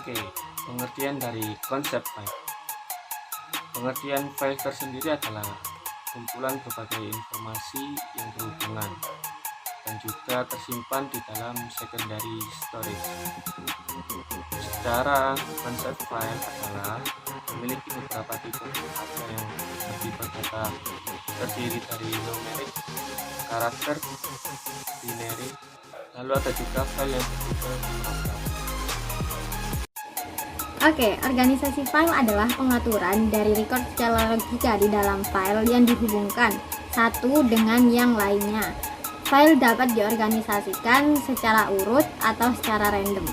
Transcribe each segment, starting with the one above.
Oke, pengertian dari konsep file. Pengertian file tersendiri adalah kumpulan berbagai informasi yang berhubungan dan juga tersimpan di dalam secondary storage. Secara konsep file adalah memiliki beberapa tipe. Ada yang bersifat data terdiri dari numerik, karakter, binary, lalu ada juga file yang bertipe program. Oke, organisasi file adalah pengaturan dari record secara logika di dalam file yang dihubungkan satu dengan yang lainnya. File dapat diorganisasikan secara urut atau secara random.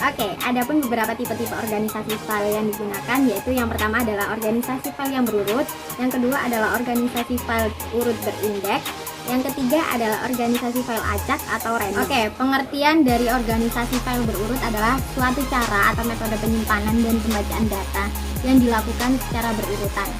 Oke, adapun beberapa tipe-tipe organisasi file yang digunakan, yaitu yang pertama adalah organisasi file yang berurut, yang kedua adalah organisasi file urut berindeks, yang ketiga adalah organisasi file acak atau random. Oke, pengertian dari organisasi file berurut adalah suatu cara atau metode penyimpanan dan pembacaan data yang dilakukan secara berurutan.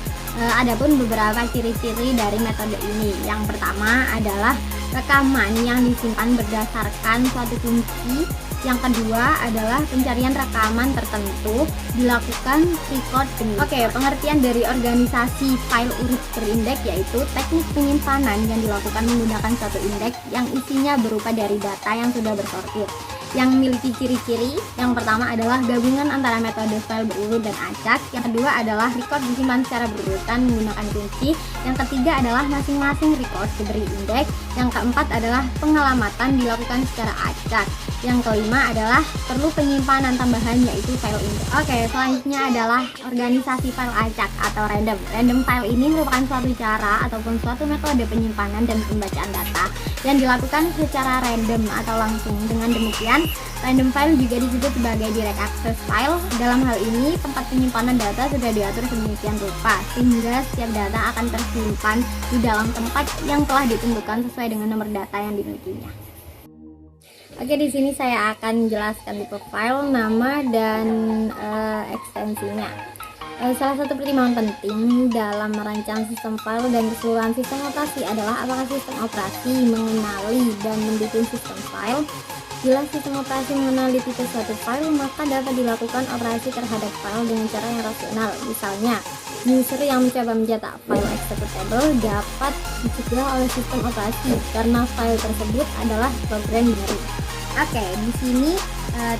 Adapun beberapa ciri-ciri dari metode ini. Yang pertama adalah rekaman yang disimpan berdasarkan suatu kunci. Yang kedua adalah pencarian rekaman tertentu dilakukan record demi. Oke, pengertian dari organisasi file urut berindeks yaitu teknik penyimpanan yang dilakukan menggunakan suatu indeks yang isinya berupa dari data yang sudah bersortir. Yang memiliki ciri-ciri, yang pertama adalah gabungan antara metode file berurut dan acak. Yang kedua adalah record disimpan secara berurutan menggunakan kunci. Yang ketiga adalah masing-masing record diberi indeks. Yang keempat adalah pengelamatan dilakukan secara acak. Yang kelima adalah perlu penyimpanan tambahan yaitu file index. Oke, selanjutnya adalah organisasi file acak atau random. Random file ini merupakan suatu cara ataupun suatu metode penyimpanan dan pembacaan data yang dilakukan secara random atau langsung. Dengan demikian, random file juga disebut sebagai direct access file. Dalam hal ini, tempat penyimpanan data sudah diatur sedemikian rupa sehingga setiap data akan tersimpan di dalam tempat yang telah ditentukan sesuai dengan nomor data yang dimilikinya. Oke, di sini saya akan menjelaskan tipe file, nama, dan ekstensinya. Salah satu pertimbangan penting dalam merancang sistem file dan keseluruhan sistem operasi adalah apakah sistem operasi mengenali dan mendukung sistem file. Bila sistem operasi mengenali tipe suatu file, maka dapat dilakukan operasi terhadap file dengan cara yang rasional. Misalnya, user yang mencoba mencetak file executable dapat dicegah oleh sistem operasi karena file tersebut adalah program baru. Oke, di sini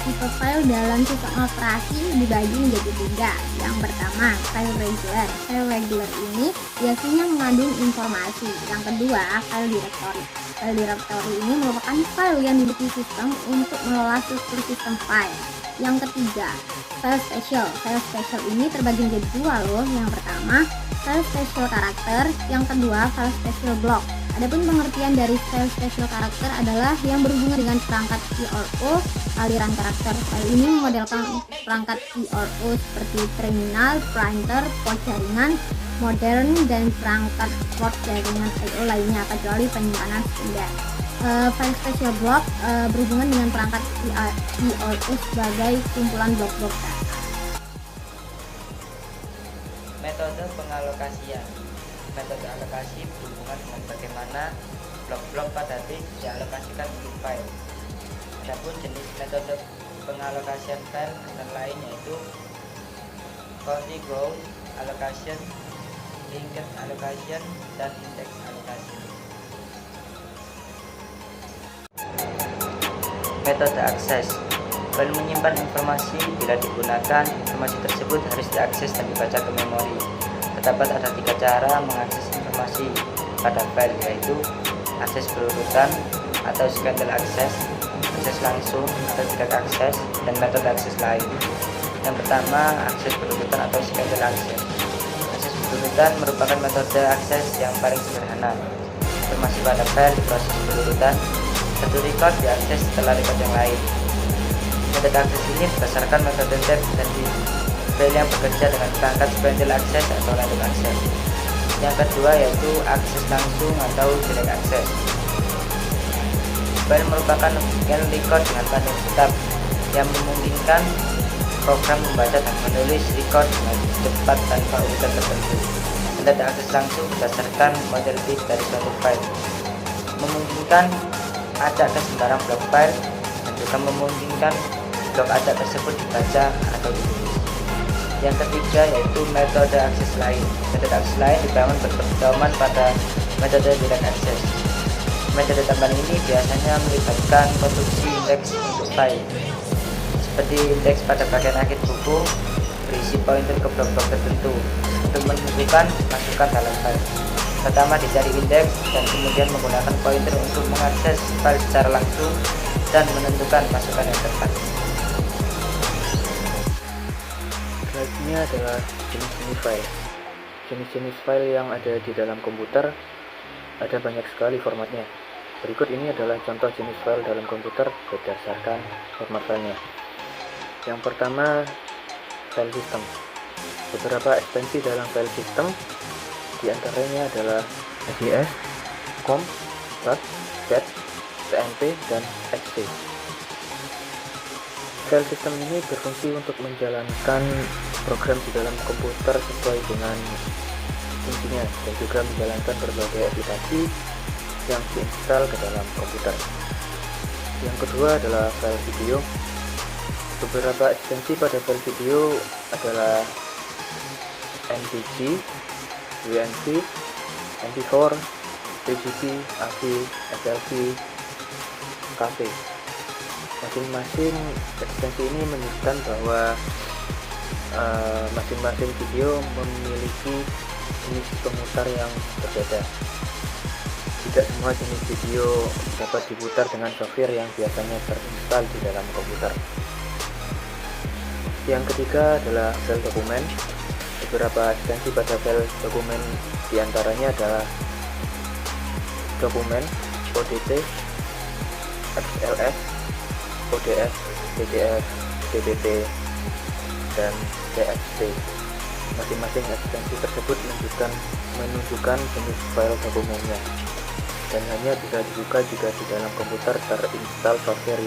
tipe file dalam sistem operasi dibagi menjadi tiga. Yang pertama, file regular. File regular ini biasanya mengandung informasi. Yang kedua, file directory. File directory ini merupakan file yang dimiliki sistem untuk mengelola struktur sistem file. Yang ketiga, file special. File special ini terbagi menjadi dua loh. Yang pertama, file special karakter. Yang kedua, file special block. Adapun pengertian dari file special karakter adalah yang berhubungan dengan perangkat CRO, aliran karakter. File ini memodelkan perangkat CRO seperti terminal, printer, port jaringan modern, dan perangkat port jaringan I/O lainnya kecuali penyimpanan sekunder. File special block berhubungan dengan perangkat CRO sebagai kumpulan blok-blok data. Metode pengalokasian. Metode alokasi berhubungan dengan bagaimana blok-blok pada disk dialokasikan untuk file. Adapun jenis metode pengalokasian file antara lain yaitu contiguous allocation, linked allocation, dan index allocation. Metode akses. File menyimpan informasi. Bila digunakan, informasi tersebut harus diakses dan dibaca ke memori. Terdapat ada tiga cara mengakses informasi pada file, yaitu akses berurutan atau sequential access, akses langsung atau direct access, dan metode akses lain. Yang pertama, akses berurutan atau sequential access. Akses berurutan merupakan metode akses yang paling sederhana. Informasi pada file diproses berurutan, satu record diakses setelah record yang lain. Metode akses ini berdasarkan metode depth dan width. File yang bekerja dengan perangkat sequential access atau random access. Yang kedua yaitu akses langsung atau direct access. File merupakan file record dengan panjang tetap yang memungkinkan program membaca dan menulis record dengan cepat tanpa urutan tertentu. Metode akses langsung berdasarkan model bit dari suatu file, memungkinkan acak ke sembarang blok file dan juga memungkinkan blok acak tersebut dibaca atau ditulis. Yang ketiga yaitu metode akses lain. Metode akses lain dibangun berpedoman pada metode direct access. Metode tambahan ini biasanya melibatkan konstruksi indeks untuk file, seperti indeks pada bagian akhir buku, berisi pointer ke blok-blok tertentu untuk menentukan masukan dalam file. Pertama dicari indeks dan kemudian menggunakan pointer untuk mengakses file secara langsung dan menentukan masukan yang tepat. Selanjutnya adalah jenis-jenis file. Jenis-jenis file yang ada di dalam komputer ada banyak sekali formatnya. Berikut ini adalah contoh jenis file dalam komputer berdasarkan format filenya. Yang pertama, file system. Beberapa ekstensi dalam file system diantaranya adalah SJS, COM, BAT, CAT, PNP, dan XT. File system ini berfungsi untuk menjalankan program di dalam komputer sesuai dengan fungsinya dan juga menjalankan berbagai aplikasi yang diinstal ke dalam komputer. Yang kedua adalah file video. Beberapa ekstensi pada file video adalah NTG, WNC, MP4, PGP, AVI, SLV, KV. Masing-masing ekstensi ini menunjukkan bahwa masing-masing video memiliki jenis pemutar yang berbeda. Tidak semua jenis video dapat diputar dengan software yang biasanya terinstal di dalam komputer. Yang ketiga adalah file dokumen. Beberapa ekstensi pada file dokumen diantaranya adalah dokumen, ODT, XLS, ODS, PDF, DBT, dan TXT. Masing-masing ekstensi tersebut menunjukkan jenis file dokumennya dan hanya bisa dibuka jika di dalam komputer terinstall software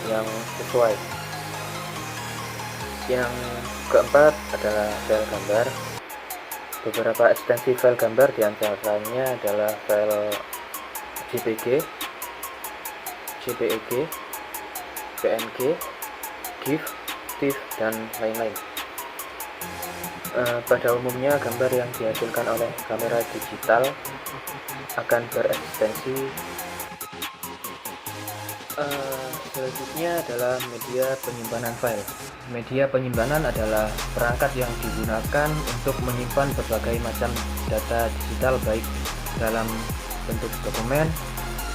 yang sesuai. Yang keempat adalah file gambar. Beberapa ekstensi file gambar diantaranya adalah file JPG, JPEG, PNG, GIF, TIFF, dan lain-lain. Pada umumnya gambar yang dihasilkan oleh kamera digital akan berekstensi. Selanjutnya adalah media penyimpanan file. Media penyimpanan adalah perangkat yang digunakan untuk menyimpan berbagai macam data digital baik dalam bentuk dokumen,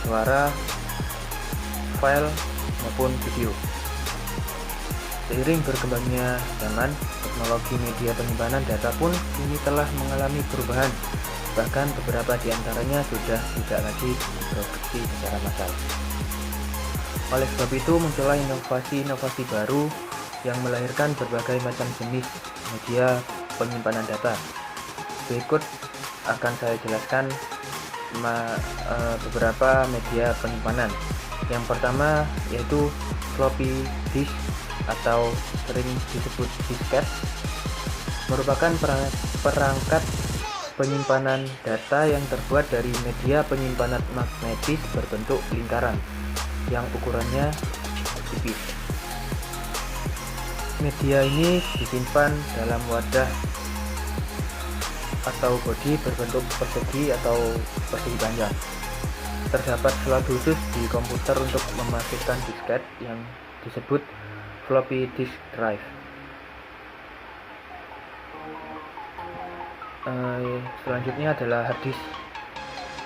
suara, file, maupun video. Seiring berkembangnya zaman, teknologi media penyimpanan data pun kini telah mengalami perubahan. Bahkan beberapa di antaranya sudah tidak lagi diproduksi secara massal. Oleh sebab itu muncullah inovasi-inovasi baru yang melahirkan berbagai macam jenis media penyimpanan data. Berikut akan saya jelaskan beberapa media penyimpanan. Yang pertama yaitu floppy disk atau sering disebut disket, merupakan perangkat penyimpanan data yang terbuat dari media penyimpanan magnetis berbentuk lingkaran yang ukurannya tipis. Media ini disimpan dalam wadah atau bodi berbentuk persegi atau persegi panjang. Terdapat slot khusus di komputer untuk memasukkan disket yang disebut floppy disk drive. Selanjutnya adalah hard disk.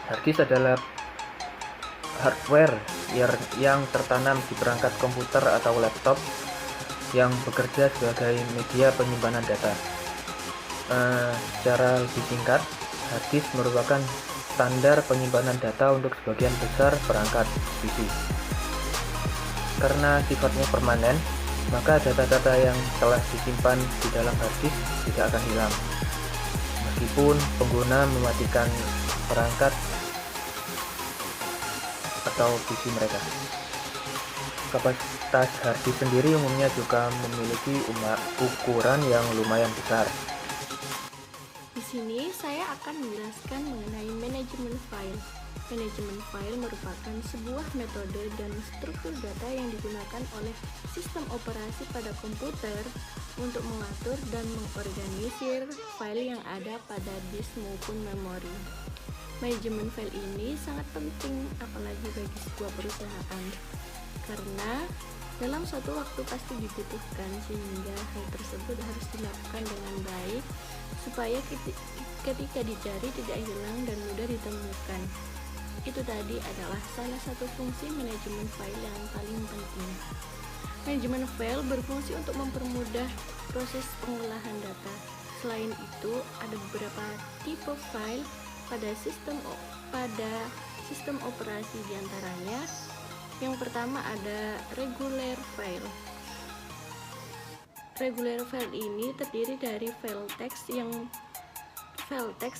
Hard disk adalah hardware yang tertanam di perangkat komputer atau laptop yang bekerja sebagai media penyimpanan data. Secara lebih singkat, hard disk merupakan standar penyimpanan data untuk sebagian besar perangkat PC. Karena sifatnya permanen, maka data-data yang telah disimpan di dalam hard disk tidak akan hilang, meskipun pengguna mematikan perangkat atau PC mereka. Kapasitas hard disk sendiri umumnya juga memiliki ukuran yang lumayan besar. Di sini saya akan menjelaskan mengenai manajemen file. Manajemen file merupakan sebuah metode dan struktur data yang digunakan oleh sistem operasi pada komputer untuk mengatur dan mengorganisir file yang ada pada disk maupun memori. Manajemen file ini sangat penting apalagi bagi sebuah perusahaan, karena dalam suatu waktu pasti dibutuhkan, sehingga hal tersebut harus dilakukan dengan baik supaya ketika dicari tidak hilang dan mudah ditemukan. Itu tadi adalah salah satu fungsi manajemen file yang paling penting. Manajemen file berfungsi untuk mempermudah proses pengolahan data. Selain itu, ada beberapa tipe file pada sistem operasi, diantaranya yang pertama ada regular file. Regular file ini terdiri dari file teks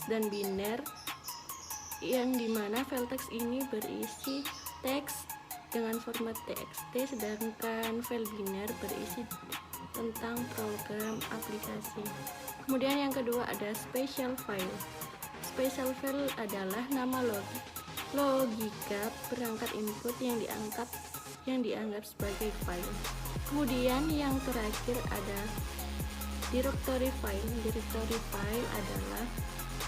dan biner, yang dimana file teks ini berisi teks dengan format TXT, sedangkan file biner berisi tentang program aplikasi. Kemudian yang kedua ada special file. Special file adalah nama logika perangkat input yang dianggap sebagai file. Kemudian yang terakhir ada directory file. Directory file adalah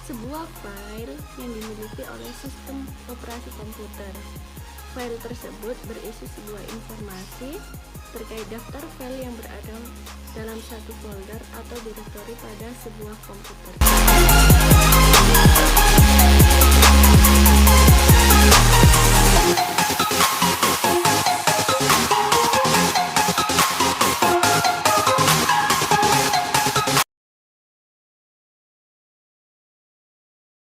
sebuah file yang dimiliki oleh sistem operasi komputer. File tersebut berisi sebuah informasi terkait daftar file yang berada dalam satu folder atau directory pada sebuah komputer.